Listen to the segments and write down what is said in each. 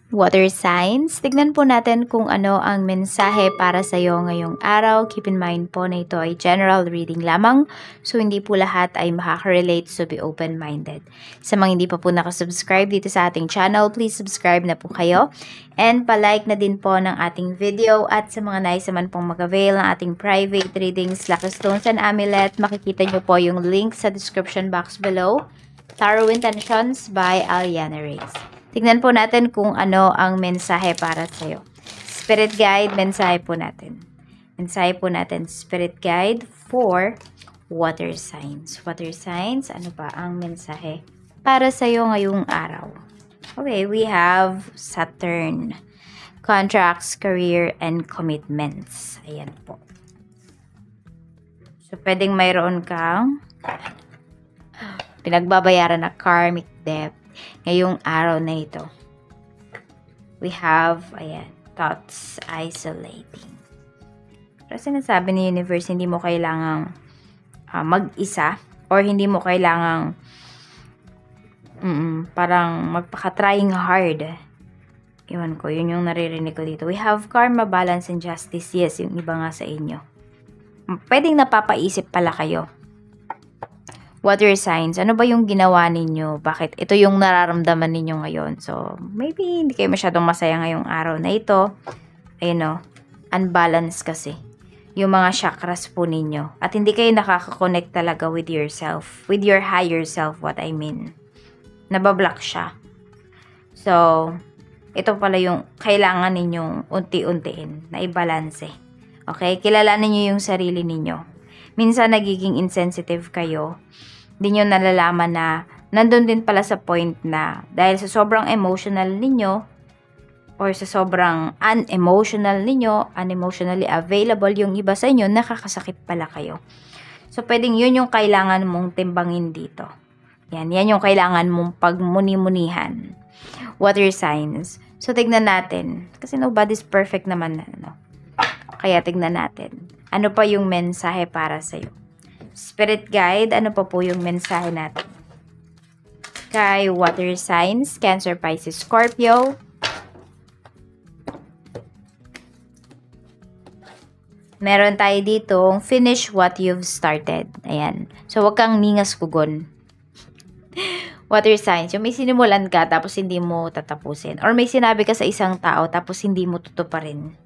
Water signs, tignan po natin kung ano ang mensahe para sa iyo ngayong araw. Keep in mind po na ito ay general reading lamang, so hindi po lahat ay makaka-relate, so be open-minded. Sa mga hindi pa po nakasubscribe dito sa ating channel, please subscribe na po kayo. And palike na din po ng ating video, at sa mga nais naman pong mag-avail ng ating private readings, Lucky Stones and Amulet, makikita nyo po yung link sa description box below. Tarot Intentions by Aliana Reyes. Tignan po natin kung ano ang mensahe para sa'yo. Spirit Guide, mensahe po natin. Mensahe po natin, Spirit Guide for Water Signs. Water Signs, ano ba ang mensahe para sa'yo ngayong araw? Okay, we have Saturn. Contracts, career, and commitments. Ayan po. So, pwedeng mayroon kang pinagbabayaran na karmic debt ngayong araw na ito. We have, ayan, thoughts isolating. Pero sinasabi ni universe, hindi mo kailangang mag-isa, or hindi mo kailangang parang magpaka-trying hard. Iwan ko, yun yung naririnig ko dito. We have karma, balance, and justice. Yes, yung iba nga sa inyo. Pwedeng napapaisip pala kayo. Water signs, ano ba yung ginawa ninyo? Bakit ito yung nararamdaman ninyo ngayon? So, maybe hindi kayo masyadong masaya ngayong araw na ito. Ayun o, unbalanced kasi yung mga chakras po ninyo. At hindi kayo nakaka-connect talaga with yourself. With your higher self, what I mean. Nabablock siya. So, ito pala yung kailangan ninyong unti-untiin na i-balance. Okay? Kilalanin niyo yung sarili ninyo. Minsan nagiging insensitive kayo. Hindi nyo nalalaman na nandun din pala sa point na dahil sa sobrang emotional ninyo or sa sobrang unemotional ninyo, unemotionally available yung iba sa inyo, nakakasakit pala kayo. So, pwedeng yun yung kailangan mong timbangin dito. Yan yung kailangan mong pagmuni-munihan. Water signs. So, tignan natin. Kasi nobody's perfect naman. Kaya tignan natin. Ano pa yung mensahe para sa'yo? Spirit Guide, ano pa po yung mensahe natin? Kay Water Signs, Cancer, Pisces, Scorpio. Meron tayo ditong finish what you've started. Ayan. So, wag kang ningas kugon. Water signs, yung may sinimulan ka tapos hindi mo tatapusin. Or may sinabi ka sa isang tao tapos hindi mo tutuparin.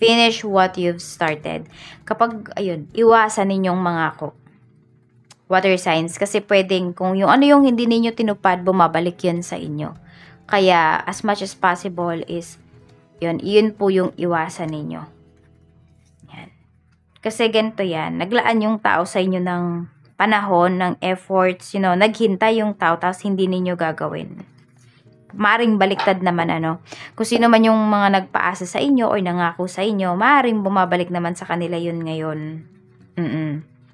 Finish what you've started. Kapag, ayun, iwasan ninyong mangako. Water signs. Kasi pwedeng, kung yung ano yung hindi ninyo tinupad, bumabalik yan sa inyo. Kaya, as much as possible is, yun po yung iwasan ninyo. Yan. Kasi ganito yan. Naglaan yung tao sa inyo ng panahon, ng efforts, naghintay yung tao, tapos hindi ninyo gagawin. Maaring baliktad naman kung sino man yung mga nagpaasa sa inyo o nangako sa inyo, maaring bumabalik naman sa kanila yun ngayon.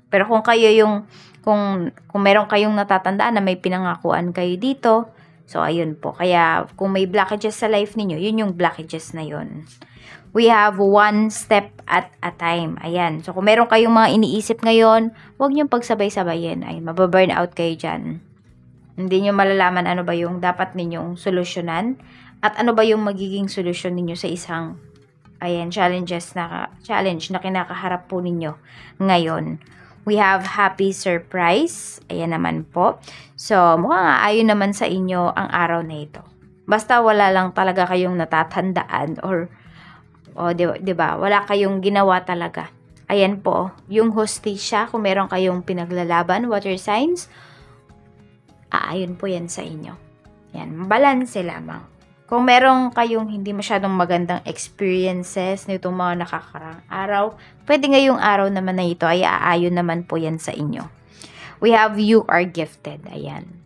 Pero kung kayo kung meron kayong natatandaan na may pinangakuan kayo dito, so ayun po. Kaya kung may blockages sa life ninyo, yun yung blockages na yun. We have one step at a time. Ayan. So kung meron kayong mga iniisip ngayon, huwag niyong pagsabay-sabayin. Ay, mababurn out kayo dyan. Hindi nyo malalaman ano ba yung dapat ninyong solusyonan at ano ba yung magiging solusyon ninyo sa isang challenge na kinakaharap po ninyo ngayon. We have happy surprise. Ayan naman po. So, mukhang ayon naman sa inyo ang araw na ito. Basta wala lang talaga kayong natatandaan or diba, wala kayong ginawa talaga. Ayan po, yung hostisya, kung meron kayong pinaglalaban, water signs, aayon po yan sa inyo. Yan, balance lamang. Kung meron kayong hindi masyadong magandang experiences nitong mga nakakarang araw, pwede ngayong araw naman na ito ay aayon naman po yan sa inyo. We have you are gifted. Ayan.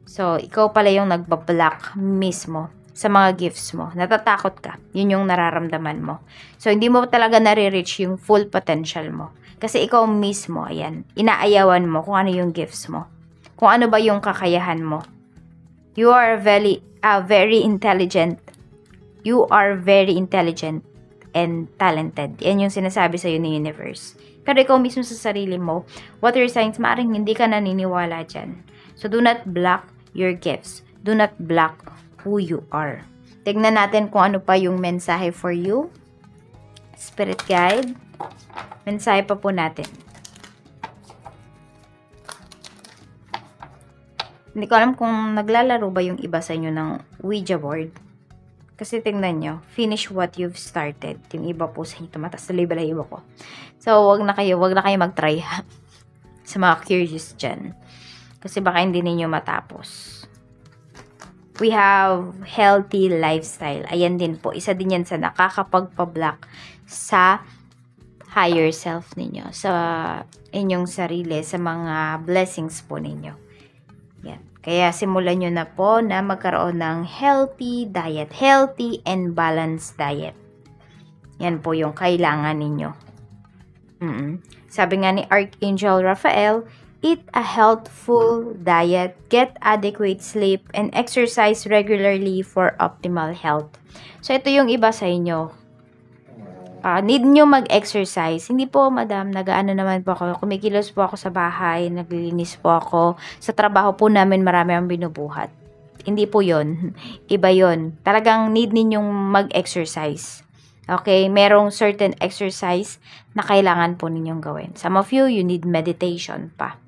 So, ikaw pala yung nagbablock mismo sa mga gifts mo. Natatakot ka. Yun yung nararamdaman mo. So, hindi mo talaga nare-reach yung full potential mo. Kasi ikaw mismo, ayan, inaayawan mo kung ano yung gifts mo. Kung ano ba yung kakayahan mo. You are very intelligent. You are very intelligent and talented. Yan yung sinasabi sa'yo ni universe. Pero ikaw mismo sa sarili mo, water signs, maaaring hindi ka naniniwala dyan. So, do not block your gifts. Do not block who you are. Tignan natin kung ano pa yung mensahe for you. Spirit guide. Mensahe pa po natin. Hindi ko alam kung naglalaro ba yung iba sa inyo ng Ouija board. Kasi tingnan nyo, finish what you've started. Yung iba po sa inyo, tumatas na label iba ko. So, wag na kayo mag-try ha. Sa mga curious dyan. Kasi baka hindi ninyo matapos. We have healthy lifestyle. Ayan din po. Isa din yan sa nakakapagpa-block sa higher self ninyo. Sa inyong sarili. Sa mga blessings po ninyo. Yan. Kaya simulan nyo na po na magkaroon ng healthy diet. Healthy and balanced diet. Yan po yung kailangan ninyo. Sabi nga ni Archangel Raphael, eat a healthful diet, get adequate sleep, and exercise regularly for optimal health. So, ito yung iba sa inyo. Need nyo mag-exercise. Hindi po, madam, nag-ano naman po ako. Kumikilos po ako sa bahay, naglilinis po ako. Sa trabaho po namin, marami ang binubuhat. Hindi po yon. Iba yon. Talagang need ninyong mag-exercise. Okay? Merong certain exercise na kailangan po ninyong gawin. Some of you need meditation pa.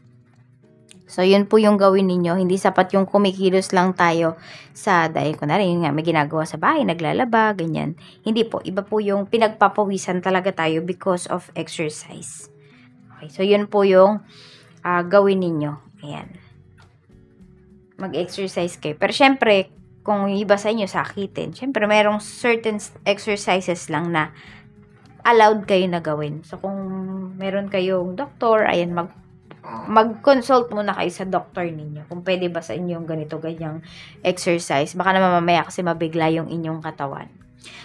So, yun po yung gawin ninyo. Hindi sapat yung kumikilos lang tayo sa, dahil ko na rin, may ginagawa sa bahay, naglalaba, ganyan. Hindi po. Iba po yung pinagpapawisan talaga tayo because of exercise. Okay, so yun po yung gawin ninyo. Ayan. Mag-exercise kayo. Pero syempre, kung iba sa inyo sakitin, syempre, merong certain exercises lang na allowed kayo na gawin. So, kung meron kayong doktor, ayan, mag-consult muna kayo sa doctor ninyo. Kung pwede ba sa inyo yung ganito, ganyang exercise. Baka naman mamaya kasi mabigla yung inyong katawan.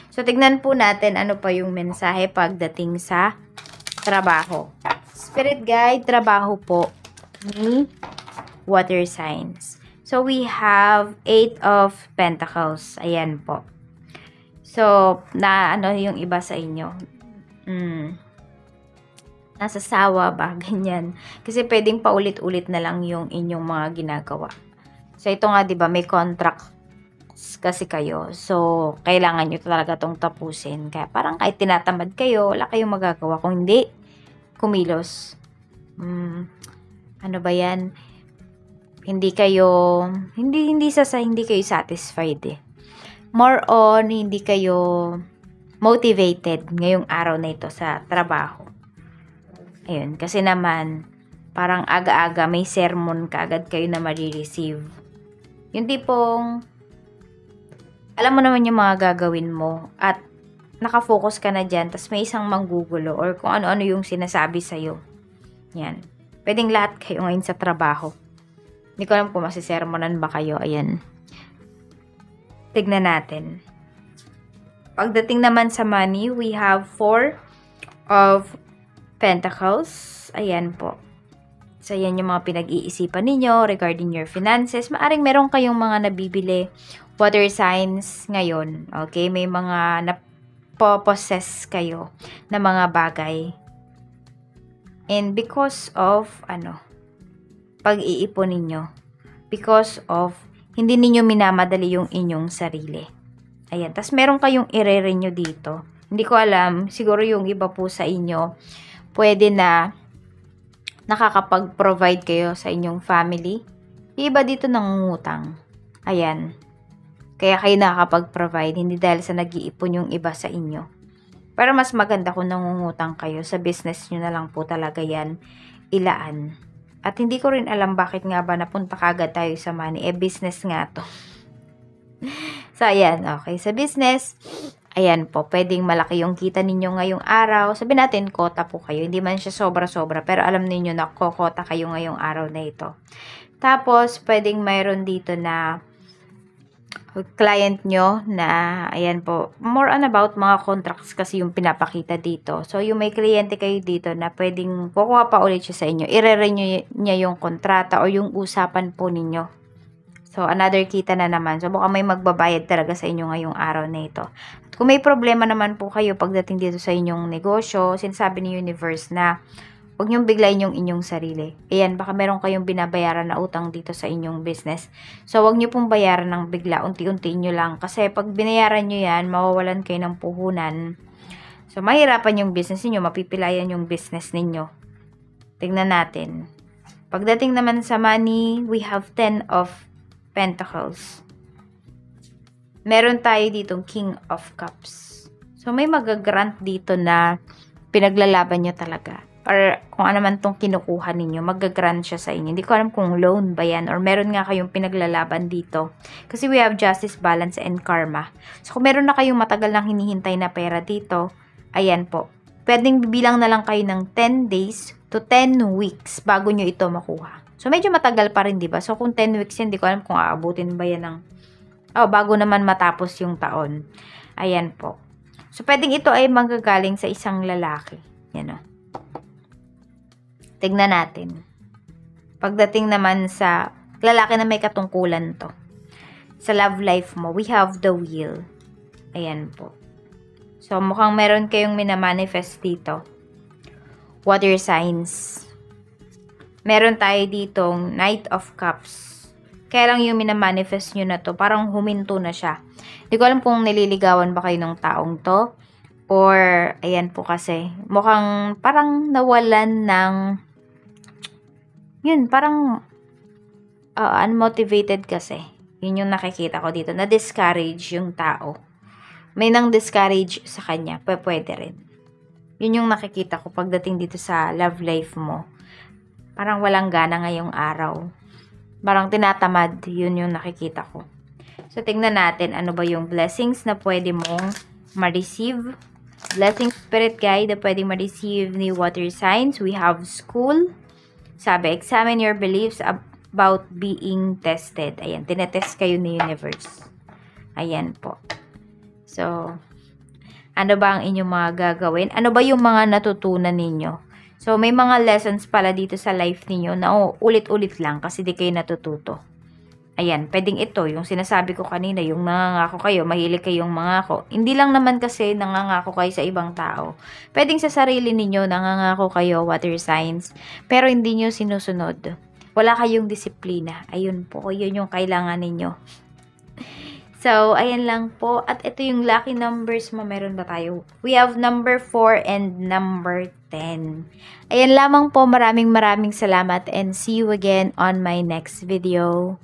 So, tignan po natin ano pa yung mensahe pagdating sa trabaho. Spirit guide, trabaho po ni water signs. So, we have 8 of Pentacles. Ayan po. So, ano yung iba sa inyo? Nasasawa ba? Ganyan. Kasi pwedeng paulit-ulit na lang yung inyong mga ginagawa. So, ito nga, di ba, may contract kasi kayo. So, kailangan nyo talaga tong tapusin. Kaya parang kahit tinatamad kayo, wala kayong magagawa. Kung hindi, kumilos. Ano ba yan? Hindi kayo satisfied eh. More on, hindi kayo motivated ngayong araw na ito sa trabaho. Ayun, kasi naman, parang aga-aga, may sermon kaagad kayo na marireceive. Yung tipong, alam mo naman yung mga gagawin mo, at nakafocus ka na dyan, tas may isang manggugulo, or kung ano-ano yung sinasabi sa'yo. Yan. Pwedeng lahat kayo ngayon sa trabaho. Hindi ko alam kung masisermonan ba kayo. Ayan. Tignan natin. Pagdating naman sa money, we have 4 of Pentacles. Ayan po. So, yan yung mga pinag-iisipan ninyo regarding your finances. Maaring meron kayong mga nabibili water signs ngayon. Okay? May mga napopossess kayo na mga bagay. And because of, pag-iipon ninyo. Because of, hindi ninyo minamadali yung inyong sarili. Ayan. Tas meron kayong i-renew dito. Hindi ko alam. Siguro yung iba po sa inyo, pwede na nakakapag-provide kayo sa inyong family. Yung iba dito nangungutang. Ayan. Kaya kayo nakakapag-provide. Hindi dahil sa nag-iipon yung iba sa inyo. Pero mas maganda kung nangungutang kayo. Sa business nyo na lang po talaga yan ilaan. At hindi ko rin alam bakit nga ba napunta kagad tayo sa money. Business nga to. So, ayan. Okay. Sa business, ayan po, pwedeng malaki yung kita ninyo ngayong araw. Sabi natin, kota po kayo. Hindi man siya sobra-sobra, pero alam niyo na kokota kayo ngayong araw na ito. Tapos, pwedeng mayroon dito na client nyo na, ayan po, more on about mga contracts kasi yung pinapakita dito. So, yung may kliyente kayo dito na pwedeng kukuha pa ulit siya sa inyo. I-renew niya yung kontrata o yung usapan po ninyo. So, another kita na naman. So, baka may magbabayad talaga sa inyo ngayong araw na ito. Kung may problema naman po kayo pagdating dito sa inyong negosyo, sinasabi ni Universe na Huwag niyong biglayin yung inyong sarili. Ayan, baka meron kayong binabayaran na utang dito sa inyong business. So, huwag niyo pong bayaran ng bigla. Unti-unti niyo lang. Kasi pag binayaran niyo yan, mawawalan kayo ng puhunan. So, mahirapan yung business niyo. Mapipilayan yung business ninyo. Tingnan natin. Pagdating naman sa money, we have 10 of Pentacles. Meron tayo ditong King of Cups. So, may magagrant dito na pinaglalaban nyo talaga. Or kung ano man tong kinukuha ninyo, magagrant siya sa inyo. Hindi ko alam kung loan ba yan or meron nga kayong pinaglalaban dito. Kasi we have justice, balance, and karma. So, kung meron na kayong matagal nang hinihintay na pera dito, ayan po. Pwedeng bibilang na lang kayo ng 10 days to 10 weeks bago nyo ito makuha. So, medyo matagal pa rin, diba? So, kung 10 weeks yan, hindi ko alam kung aabutin ba yan ng bago naman matapos yung taon. Ayan po. So, pwedeng ito ay manggagaling sa isang lalaki. Yan o. Tignan natin. Pagdating naman sa lalaki na may katungkulan to. Sa love life mo, we have the wheel. Ayan po. So, mukhang meron kayong minamanifest dito. Water signs. Meron tayo ditong Knight of Cups. Kaya lang yung minamanifest nyo na to, parang huminto na siya. Hindi ko alam kung nililigawan ba kayo ng taong to. Or, ayan po kasi, mukhang parang nawalan ng yun, parang unmotivated kasi. Yun yung nakikita ko dito. Na-discourage yung tao. May nang discourage sa kanya. Pwede rin. Yun yung nakikita ko pagdating dito sa love life mo. Parang walang gana ngayong araw. Parang tinatamad. Yun yung nakikita ko. So, tingnan natin ano ba yung blessings na pwede mong ma-receive. Blessing spirit guide na pwede ma-receive ni water signs. We have school. Sabi, examine your beliefs about being tested. Ayan, tinetest kayo ni universe. Ayan po. So, ano ba ang inyong mga gagawin? Ano ba yung mga natutunan ninyo? So, may mga lessons pala dito sa life ninyo na ulit-ulit lang kasi di kayo natututo. Ayan, pwedeng ito, yung sinasabi ko kanina, yung nangangako kayo, mahilig kayong mangako. Hindi lang naman kasi nangangako kayo sa ibang tao. Pwedeng sa sarili ninyo, nangangako kayo, water signs, pero hindi nyo sinusunod. Wala kayong disiplina. Ayun po, yun yung kailangan ninyo. So, ayan lang po. At ito yung lucky numbers mo. Meron ba tayo? We have number 4 and number 10. Ayan lamang po. Maraming salamat and see you again on my next video.